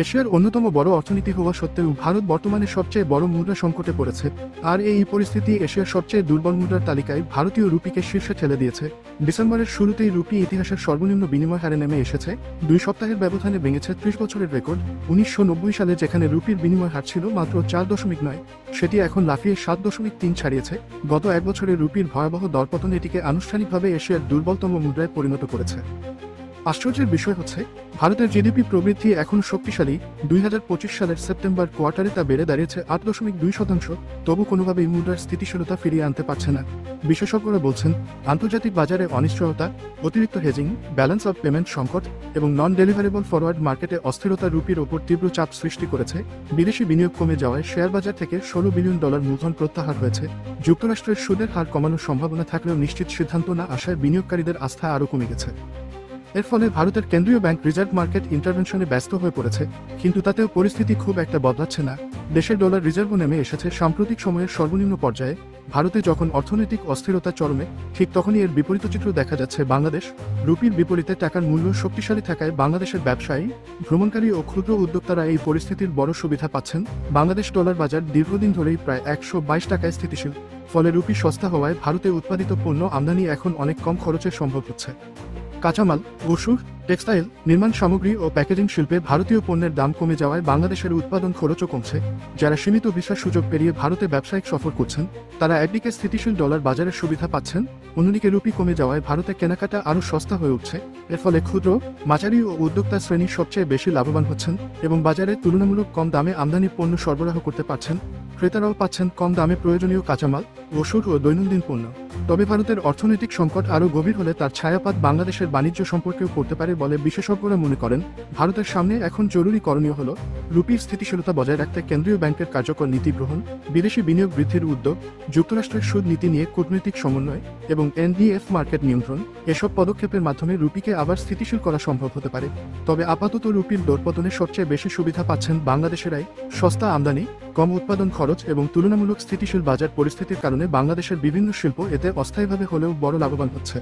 এশিয়ার অন্যতম বড় অর্থনীতি হওয়া সত্ত্বেও ভারত বর্তমানে সবচেয়ে বড় মুদ্রা সংকটে পড়েছে। আর এই পরিস্থিতি এশিয়ার সবচেয়ে দুর্বল মুদ্রার তালিকায় ভারতীয় রুপিকে শীর্ষে ঠেলে দিয়েছে। ডিসেম্বরের শুরুতেই রুপি ইতিহাসের সর্বনিম্ন বিনিময় হারে নেমে এসেছে। 2 সপ্তাহের ব্যবধানে ভেঙেছে 30 বছরের রেকর্ড। 1990 সালে যেখানে রুপির বিনিময় হার ছিল মাত্র 4.9, সেটি এখন লাফিয়ে 7.3 ছাড়িয়েছে। গত এক বছরে রুপির ভয়াবহ দরপতন এটিকে আনুষ্ঠানিকভাবে এশিয়ার দুর্বলতম মুদ্রায় পরিণত করেছে। আশ্চর্যের বিষয় হচ্ছে, ভারতের জিডিপি প্রবৃদ্ধি এখন শক্তিশালী। 2025 সালের সেপ্টেম্বর কোয়ার্টারে তা বেড়ে দাঁড়িয়েছে 8.2%, তবু কোনোভাবেই মুদ্রার স্থিতিশীলতা ফিরিয়ে আনতে পারছে না। বিশেষজ্ঞরা বলছেন, আন্তর্জাতিক বাজারে অনিশ্চয়তা, অতিরিক্ত হেজিং, ব্যালেন্স অফ পেমেন্ট সংকট এবং নন ডেলিভারেবল ফরওয়ার্ড মার্কেটে অস্থিরতা রুপির ওপর তীব্র চাপ সৃষ্টি করেছে। বিদেশি বিনিয়োগ কমে যাওয়ায় শেয়ার বাজার থেকে $16 বিলিয়ন মূলধন প্রত্যাহার হয়েছে। যুক্তরাষ্ট্রের সুদের হার কমানোর সম্ভাবনা থাকলেও নিশ্চিত সিদ্ধান্ত না আসায় বিনিয়োগকারীদের আস্থা আরও কমে গেছে। এর ফলে ভারতের কেন্দ্রীয় ব্যাংক রিজার্ভ মার্কেট ইন্টারভেনশনে ব্যস্ত হয়ে পড়েছে, কিন্তু তাতেও পরিস্থিতি খুব একটা বদলাচ্ছে না। দেশের ডলার রিজার্ভও নেমে এসেছে সাম্প্রতিক সময়ের সর্বনিম্ন পর্যায়ে। ভারতে যখন অর্থনৈতিক অস্থিরতা চরমে, ঠিক তখনই এর বিপরীত চিত্র দেখা যাচ্ছে বাংলাদেশ। রুপির বিপরীতে টাকার মূল্য শক্তিশালী থাকায় বাংলাদেশের ব্যবসায়ী, ভ্রমণকারী ও ক্ষুদ্র উদ্যোক্তারা এই পরিস্থিতির বড় সুবিধা পাচ্ছেন। বাংলাদেশ ডলার বাজার দীর্ঘদিন ধরেই প্রায় 122 টাকায় স্থিতিশীল। ফলে রুপি সস্তা হওয়ায় ভারতে উৎপাদিত পণ্য আমদানি এখন অনেক কম খরচে সম্ভব হচ্ছে। কাঁচামাল, ওষুধ, টেক্সটাইল, নির্মাণ সামগ্রী ও প্যাকেজিং শিল্পে ভারতীয় পণ্যের দাম কমে যাওয়ায় বাংলাদেশের উৎপাদন খরচও কমছে। যারা সীমিত ভিসার সুযোগ পেরিয়ে ভারতে ব্যবসায়িক সফর করছেন, তারা একদিকে স্থিতিশীল ডলার বাজারের সুবিধা পাচ্ছেন, অন্যদিকে রুপি কমে যাওয়ায় ভারতে কেনাকাটা আরও সস্তা হয়ে উঠছে। এর ফলে ক্ষুদ্র, মাঝারি ও উদ্যোক্তা শ্রেণী সবচেয়ে বেশি লাভবান হচ্ছেন এবং বাজারে তুলনামূলক কম দামে আমদানি পণ্য সরবরাহ করতে পারছেন। ক্রেতারাও পাচ্ছেন কম দামে প্রয়োজনীয় কাঁচামাল, ওষুধ ও দৈনন্দিন পণ্য। তবে ভারতের অর্থনৈতিক সংকট আরও গভীর হলে তার ছায়াপাত বাংলাদেশের বাণিজ্য সম্পর্কেও পড়তে পারে বলে বিশেষজ্ঞরা মনে করেন। ভারতের সামনে এখন জরুরি করণীয় হল রুপির স্থিতিশীলতা বজায় রাখতে কেন্দ্রীয় ব্যাংকের কার্যকর নীতি গ্রহণ, বিদেশি বিনিয়োগ বৃদ্ধির উদ্যোগ, যুক্তরাষ্ট্রের সুদ নীতি নিয়ে কূটনৈতিক সমন্বয় এবং এনডিএফ মার্কেট নিয়ন্ত্রণ। এসব পদক্ষেপের মাধ্যমে রুপিকে আবার স্থিতিশীল করা সম্ভব হতে পারে। তবে আপাতত রুপির দরপতনে সবচেয়ে বেশি সুবিধা পাচ্ছেন বাংলাদেশেরাই। সস্তা আমদানি, কম উৎপাদন খরচ এবং তুলনামূলক স্থিতিশীল বাজার পরিস্থিতির কারণে বাংলাদেশের বিভিন্ন শিল্প এতে অস্থায়ীভাবে হলেও বড় লাভবান হচ্ছে।